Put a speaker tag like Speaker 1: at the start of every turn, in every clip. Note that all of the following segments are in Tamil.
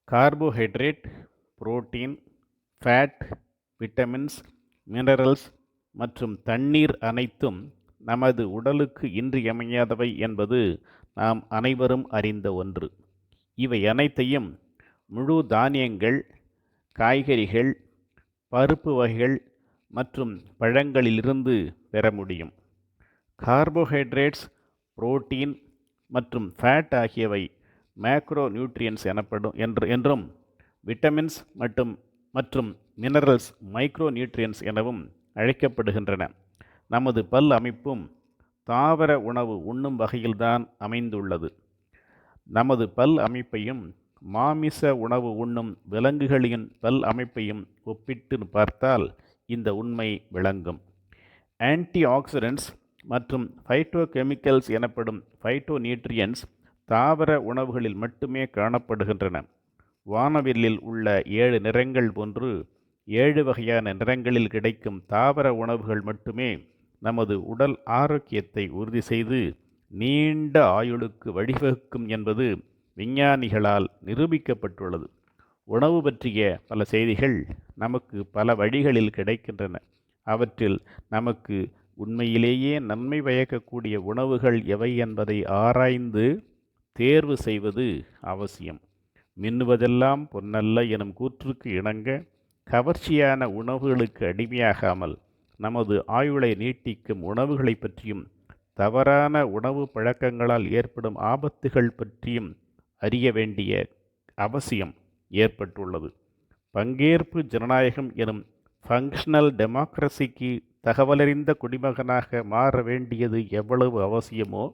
Speaker 1: Carbohydrate, protein, fat, vitamins, minerals மற்றும் தண்ணீர் அனைத்தும் நமது உடலுக்கு இன்றியமையாதவை என்பது நாம் அனைவரும் அறிந்த ஒன்று. இவை அனைத்தையும் முழு தானியங்கள், காய்கறிகள், பருப்பு வகைகள் மற்றும் பழங்களிலிருந்து பெற முடியும். கார்போஹைட்ரேட்ஸ், புரோட்டீன் மற்றும் ஃபேட் ஆகியவை மேக்ரோ நியூட்ரியன்ஸ் என்றும், விட்டமின்ஸ் மற்றும் மினரல்ஸ் மைக்ரோ நியூட்ரியன்ஸ் எனவும் அழைக்கப்படுகின்றன. நமது பல் அமைப்பும் தாவர உணவு உண்ணும் வகையில்தான் அமைந்துள்ளது. நமது பல் அமைப்பையும் மாமிச உணவு உண்ணும் விலங்குகளின் பல் அமைப்பையும் ஒப்பிட்டு பார்த்தால் இந்த உண்மை விளங்கும். ஆன்டி ஆக்சிடென்ட்ஸ் மற்றும் ஃபைட்டோகெமிக்கல்ஸ் எனப்படும் ஃபைட்டோ நியூட்ரியன்ஸ் தாவர உணவுகளில் மட்டுமே காணப்படுகின்றன. வானவில்லில் உள்ள 7 நிறங்கள் போன்று 7 வகையான நிறங்களில் கிடைக்கும் தாவர உணவுகள் மட்டுமே நமது உடல் ஆரோக்கியத்தை உறுதி செய்து நீண்ட ஆயுளுக்கு வழிவகுக்கும் என்பது விஞ்ஞானிகளால் நிரூபிக்கப்பட்டுள்ளது. உணவு பற்றிய பல செய்திகள் நமக்கு பல வழிகளில் கிடைக்கின்றன. அவற்றில் நமக்கு உண்மையிலேயே நன்மை பயக்கக்கூடிய உணவுகள் எவை என்பதை ஆராய்ந்து தேர்வு செய்வது அவசியம். மின்னுவதெல்லாம் பொன்னல்ல எனும் கூற்றுக்கு இணங்க கவர்ச்சியான உணவுகளுக்கு அடிமையாகாமல் நமது ஆயுளை நீட்டிக்கும் உணவுகளை பற்றியும் தவறான உணவு பழக்கங்களால் ஏற்படும் ஆபத்துகள் பற்றியும் அறிய வேண்டிய அவசியம் ஏற்பட்டுள்ளது. பங்கேற்பு ஜனநாயகம் எனும் ஃபங்க்ஷனல் டெமோக்ரஸிக்கு தகவலறிந்த குடிமகனாக மாற வேண்டியது எவ்வளவு அவசியமோ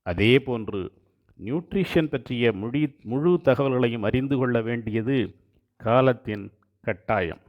Speaker 1: அதேபோன்று நியூட்ரிஷன் பற்றிய முழு தகவல்களையும் அறிந்து கொள்ள வேண்டியது காலத்தின் கட்டாயம்.